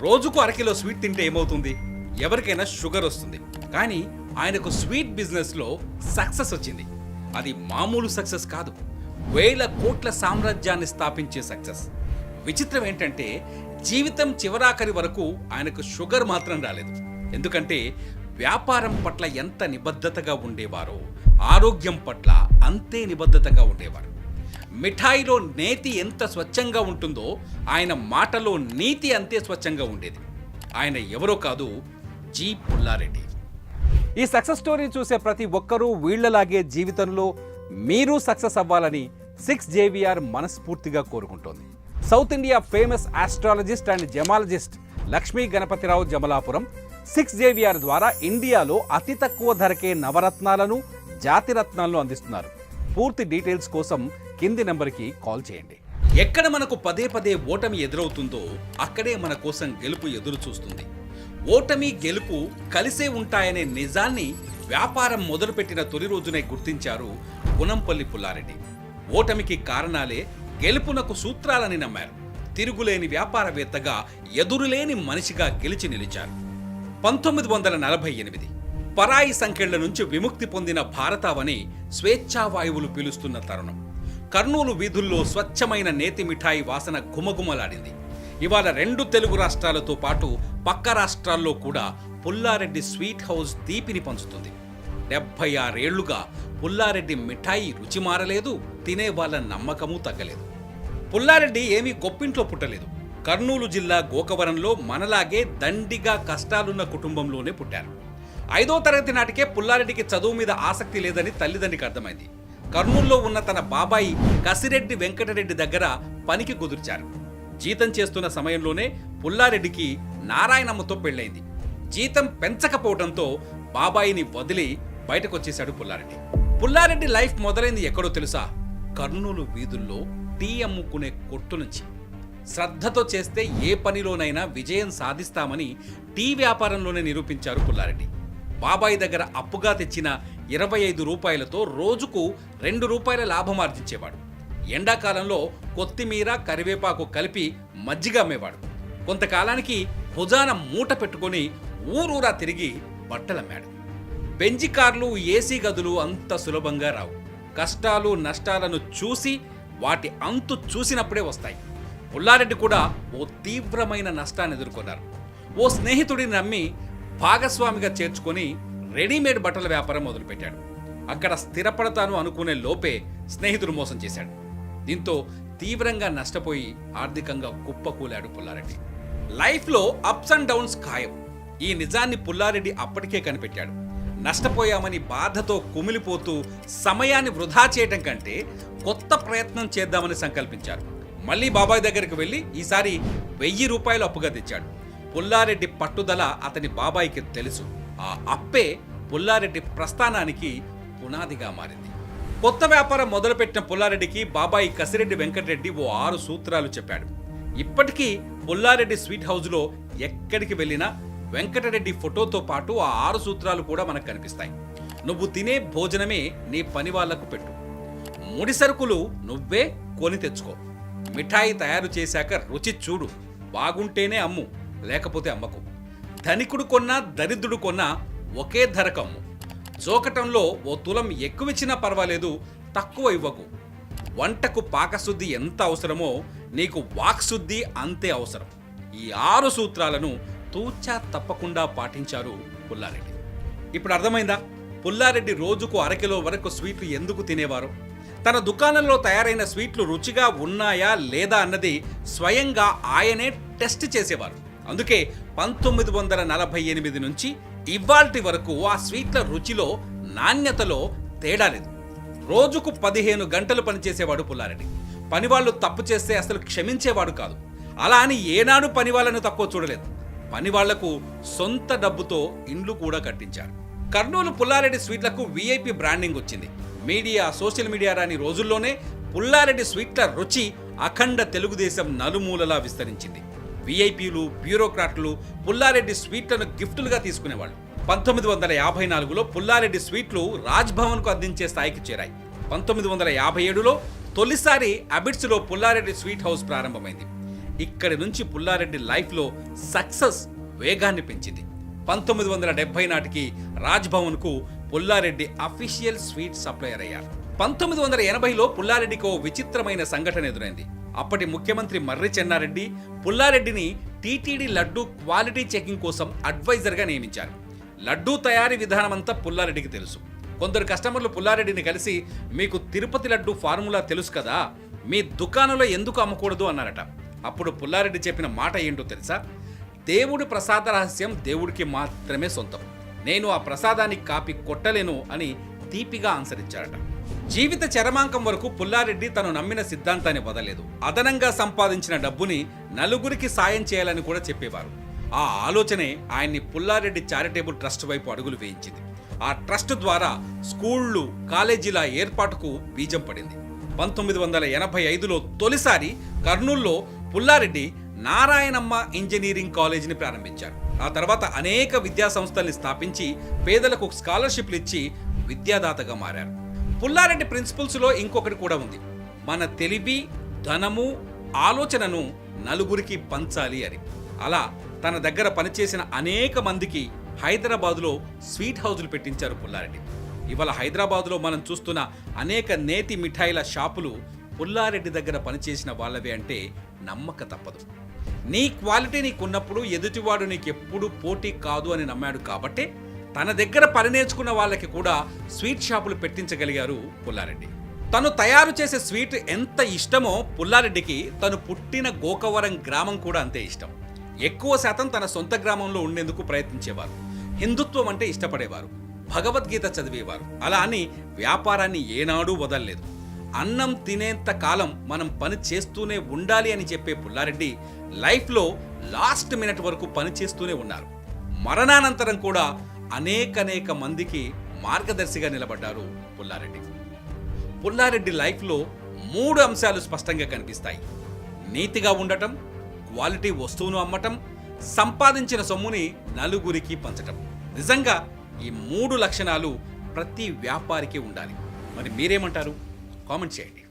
రోజుకు అరకిలో స్వీట్ తింటే ఏమవుతుంది? ఎవరికైనా షుగర్ వస్తుంది. కానీ ఆయనకు స్వీట్ బిజినెస్లో సక్సెస్ వచ్చింది. అది మామూలు సక్సెస్ కాదు, వేల కోట్ల సామ్రాజ్యాన్ని స్థాపించే సక్సెస్. విచిత్రం ఏంటంటే జీవితం చివరాఖరి వరకు ఆయనకు షుగర్ మాత్రం రాలేదు. ఎందుకంటే వ్యాపారం పట్ల ఎంత నిబద్ధతగా ఉండేవారో ఆరోగ్యం పట్ల అంతే నిబద్ధతగా ఉండేవారు. మిఠాయిలో నేతి ఎంత స్వచ్ఛంగా ఉంటుందో ఆయన మాటలో నీతి అంతే స్వచ్ఛంగా ఉండేది. ఆయన ఎవరో కాదు, జి. పుల్లారెడ్డి. ఈ సక్సెస్ స్టోరీ చూసే ప్రతి ఒక్కరూ వీళ్లలాగే జీవితంలో మీరు సక్సెస్ అవ్వాలని 6JVR మనస్ఫూర్తిగా కోరుకుంటోంది. South India famous astrologist and gemologist Lakshmi Ganapathirao Jamalapuram 6JVR ద్వారా ఇండియాలో అతి తక్కువ ధరకే నవరత్నాలను, జాతిరత్నాలను అందిస్తున్నారు. పూర్తి డీటెయిల్స్ కోసం కింది నంబర్కి కాల్ చేయండి. ఎక్కడ మనకు పదే పదే ఓటమి ఎదురవుతుందో అక్కడే మన కోసం గెలుపు ఎదురు చూస్తుంది. ఓటమి గెలుపు కలిసే ఉంటాయనే నిజాన్ని వ్యాపారం మొదలుపెట్టిన తొలి రోజునే గుర్తించారు గుణంపల్లి పుల్లారెడ్డి. ఓటమికి కారణాలే, గెలుపునకు సూత్రాలని నమ్మారు. తిరుగులేని వ్యాపారవేత్తగా, ఎదురులేని మనిషిగా గెలిచి నిలిచారు. 1948 పరాయి సంకెళ్ల నుంచి విముక్తి పొందిన భారతావని స్వేచ్ఛావాయువులు పీలుస్తున్న తరుణం. కర్నూలు వీధుల్లో స్వచ్ఛమైన నేతి మిఠాయి వాసన గుమగుమలాడింది. ఇవాళ 2 తెలుగు రాష్ట్రాలతో పాటు పక్క రాష్ట్రాల్లో కూడా పుల్లారెడ్డి స్వీట్ హౌస్ తీపిని పంచుతుంది. 76 ఏళ్లుగా పుల్లారెడ్డి మిఠాయి రుచి మారలేదు, తినే వాళ్ళ నమ్మకము తగ్గలేదు. పుల్లారెడ్డి ఏమీ గొప్పింట్లో పుట్టలేదు. కర్నూలు జిల్లా గోకవరంలో మనలాగే దండిగా కష్టాలున్న కుటుంబంలోనే పుట్టారు. 5వ తరగతి నాటికే పుల్లారెడ్డికి చదువు మీద ఆసక్తి లేదని తల్లిదండ్రికి అర్థమైంది. కర్నూలులో ఉన్న తన బాబాయి కసిరెడ్డి వెంకటరెడ్డి దగ్గర పనికి కుదిర్చారు. జీతం చేస్తున్న సమయంలోనే పుల్లారెడ్డికి నారాయణమ్మతో పెళ్ళైంది. జీతం పెంచకపోవడంతో బాబాయిని వదిలి బయటకొచ్చేశాడు పుల్లారెడ్డి. పుల్లారెడ్డి లైఫ్ మొదలైంది ఎక్కడో తెలుసా? కర్నూలు వీధుల్లో టీ అమ్ముకునే కొట్టు నుంచి. శ్రద్ధతో చేస్తే ఏ పనిలోనైనా విజయం సాధిస్తామని టీ వ్యాపారంలోనే నిరూపించారు పుల్లారెడ్డి. బాబాయి దగ్గర అప్పుగా తెచ్చిన 25 రూపాయలతో రోజుకు 2 రూపాయల లాభం ఆర్జించేవాడు. ఎండాకాలంలో కొత్తిమీర, కరివేపాకు కలిపి మజ్జిగ అమ్మేవాడు. కొంతకాలానికి భుజాన మూట పెట్టుకొని ఊరూరా తిరిగి బట్టలమ్మాడు. బెంజి కార్లు, ఏసీ గదులు అంత సులభంగా రావు. కష్టాలు, నష్టాలను చూసి వాటి అంతు చూసినప్పుడే వస్తాయి. పుల్లారెడ్డి కూడా ఓ తీవ్రమైన నష్టాన్ని ఎదుర్కొన్నారు. ఓ స్నేహితుడిని నమ్మి భాగస్వామిగా చేర్చుకొని రెడీమేడ్ బట్టల వ్యాపారం మొదలుపెట్టాడు. అక్కడ స్థిరపడతాను అనుకునే లోపే స్నేహితుడు మోసం చేశాడు. దీంతో తీవ్రంగా నష్టపోయి ఆర్థికంగా కుప్పకూలాడు పుల్లారెడ్డి. లైఫ్లో అప్స్ అండ్ డౌన్స్ ఖాయం. ఈ నిజాన్ని పుల్లారెడ్డి అప్పటికే కనిపెట్టాడు. నష్టపోయామని బాధతో కుమిలిపోతూ సమయాన్ని వృధా చేయటం కంటే కొత్త ప్రయత్నం చేద్దామని సంకల్పించారు. మళ్ళీ బాబాయ్ దగ్గరికి వెళ్ళి ఈసారి 1000 రూపాయలు అప్పుగా తెచ్చాడు. పుల్లారెడ్డి పట్టుదల అతని బాబాయికి తెలుసు. ఆ అప్పే పుల్లారెడ్డి ప్రస్థానానికి పునాదిగా మారింది. కొత్త వ్యాపారం మొదలుపెట్టిన పుల్లారెడ్డికి బాబాయి కసిరెడ్డి వెంకటరెడ్డి ఓ 6 సూత్రాలు చెప్పాడు. ఇప్పటికీ పుల్లారెడ్డి స్వీట్ హౌస్లో ఎక్కడికి వెళ్ళినా వెంకటరెడ్డి ఫోటోతో పాటు ఆ 6 సూత్రాలు కూడా మనకు కనిపిస్తాయి. నువ్వు తినే భోజనమే నీ పని వాళ్లకు పెట్టు. ముడి సరుకులు నువ్వే కొని తెచ్చుకో. మిఠాయి తయారు చేశాక రుచి చూడు, బాగుంటేనే అమ్ము, లేకపోతే అమ్మకు. ధనికుడు కొన్నా, దరిద్రుడు కొన్నా ఒకే ధరకు అమ్ము. జోకటంలో ఓ తులం ఎక్కువిచ్చినా పర్వాలేదు, తక్కువ ఇవ్వకు. వంటకు పాకశుద్ధి ఎంత అవసరమో నీకు వాక్శుద్ధి అంతే అవసరం. ఈ 6 సూత్రాలను తూచా తప్పకుండా పాటించారు పుల్లారెడ్డి. ఇప్పుడు అర్థమైందా పుల్లారెడ్డి రోజుకు అరకిలో వరకు స్వీట్లు ఎందుకు తినేవారు? తన దుకాణంలో తయారైన స్వీట్లు రుచిగా ఉన్నాయా లేదా అన్నది స్వయంగా ఆయనే టెస్ట్ చేసేవారు. అందుకే 1948 నుంచి ఇవాల్టి వరకు ఆ స్వీట్ల రుచిలో, నాణ్యతలో తేడా లేదు. రోజుకు 15 గంటలు పనిచేసేవాడు పుల్లారెడ్డి. పనివాళ్లు తప్పు చేస్తే అసలు క్షమించేవాడు కాదు. అలా అని ఏనాడు పనివాళ్లను తక్కువ చూడలేదు. పనివాళ్లకు సొంత డబ్బుతో ఇండ్లు కూడా కట్టించారు. కర్నూలు పుల్లారెడ్డి స్వీట్లకు VIP బ్రాండింగ్ వచ్చింది. మీడియా, సోషల్ మీడియా రాని రోజుల్లోనే పుల్లారెడ్డి స్వీట్ల రుచి అఖండ తెలుగుదేశం నలుమూలలా విస్తరించింది. విఐపీలు, బ్యూరోక్రాట్లు పుల్లారెడ్డి స్వీట్లను గిఫ్టులుగా తీసుకునేవాళ్ళు. 1954లో పుల్లారెడ్డి స్వీట్లు రాజ్భవన్కు అందించే స్థాయికి చేరాయి. 1957లో తొలిసారి అబిడ్స్లో పుల్లారెడ్డి స్వీట్ హౌస్ ప్రారంభమైంది. ఇక్కడి నుంచి పుల్లారెడ్డి లైఫ్లో సక్సెస్ వేగాన్ని పెంచింది. 1970 నాటికి రాజ్భవన్కు పుల్లారెడ్డి అఫీషియల్ స్వీట్ సప్లయర్ అయ్యారు. 1980లో పుల్లారెడ్డికి ఓ విచిత్రమైన సంఘటన ఎదురైంది. అప్పటి ముఖ్యమంత్రి మర్రి చెన్నారెడ్డి పుల్లారెడ్డిని టీటీడీ లడ్డూ క్వాలిటీ చెకింగ్ కోసం అడ్వైజర్గా నియమించారు. లడ్డూ తయారీ విధానమంతా పుల్లారెడ్డికి తెలుసు. కొందరు కస్టమర్లు పుల్లారెడ్డిని కలిసి, మీకు తిరుపతి లడ్డు ఫార్ములా తెలుసు కదా, మీ దుకాణంలో ఎందుకు అమ్మకూడదు అన్నారట. అప్పుడు పుల్లారెడ్డి చెప్పిన మాట ఏంటో తెలుసా? దేవుడి ప్రసాద రహస్యం దేవుడికి మాత్రమే సొంతం, నేను ఆ ప్రసాదానికి కాపీ కొట్టలేను అని తీపిగా ఆన్సర్ ఇచ్చారట. జీవిత చరమాంకం వరకు పుల్లారెడ్డి తను నమ్మిన సిద్ధాంతాన్ని వదలలేదు. అదనంగా సంపాదించిన డబ్బుని నలుగురికి సాయం చేయాలని కూడా చెప్పేవారు. ఆ ఆలోచనే ఆయన్ని పుల్లారెడ్డి చారిటబుల్ ట్రస్ట్ వైపు అడుగులు వేయించింది. ఆ ట్రస్ట్ ద్వారా స్కూళ్లు, కాలేజీల ఏర్పాటుకు బీజం పడింది. 1985లో తొలిసారి కర్నూల్లో పుల్లారెడ్డి నారాయణమ్మ ఇంజనీరింగ్ కాలేజీని ప్రారంభించారు. ఆ తర్వాత అనేక విద్యా సంస్థల్ని స్థాపించి పేదలకు స్కాలర్షిప్లు ఇచ్చి విద్యాదాతగా మారారు. పుల్లారెడ్డి ప్రిన్సిపల్స్లో ఇంకొకటి కూడా ఉంది, మన తెలివి, ధనము, ఆలోచనను నలుగురికి పంచాలి అని. అలా తన దగ్గర పనిచేసిన అనేక మందికి హైదరాబాదులో స్వీట్ హౌజులు పెట్టించారు పుల్లారెడ్డి. ఇవాళ హైదరాబాదులో మనం చూస్తున్న అనేక నేతి మిఠాయిల షాపులు పుల్లారెడ్డి దగ్గర పనిచేసిన వాళ్ళవే అంటే నమ్మక తప్పదు. నీ క్వాలిటీ నీకున్నప్పుడు ఎదుటివాడు నీకెప్పుడు పోటీ కాదు అని నమ్మాడు కాబట్టే తన దగ్గర పని నేర్చుకున్న వాళ్ళకి కూడా స్వీట్ షాపులు పెట్టించగలిగారు పుల్లారెడ్డి. తను తయారు చేసే స్వీట్ ఎంత ఇష్టమో పుల్లారెడ్డికి తను పుట్టిన గోకవరం గ్రామం కూడా అంతే ఇష్టం. ఎక్కువ శాతం తన సొంత గ్రామంలో ఉండేందుకు ప్రయత్నించేవారు. హిందుత్వం అంటే ఇష్టపడేవారు, భగవద్గీత చదివేవారు. అలా అని వ్యాపారాన్ని ఏనాడూ వదలలేదు. అన్నం తినేంత కాలం మనం పని చేస్తూనే ఉండాలి అని చెప్పే పుల్లారెడ్డి లైఫ్లో లాస్ట్ మినిట్ వరకు పని చేస్తూనే ఉన్నారు. మరణానంతరం కూడా అనేక మందికి మార్గదర్శిగా నిలబడ్డారు పుల్లారెడ్డి. పుల్లారెడ్డి లైఫ్లో 3 అంశాలు స్పష్టంగా కనిపిస్తాయి: నీతిగా ఉండటం, క్వాలిటీ వస్తువును అమ్మటం, సంపాదించిన సొమ్ముని నలుగురికి పంచటం. నిజంగా ఈ 3 లక్షణాలు ప్రతి వ్యాపారికి ఉండాలి. మరి మీరేమంటారు? కామెంట్ చేయండి.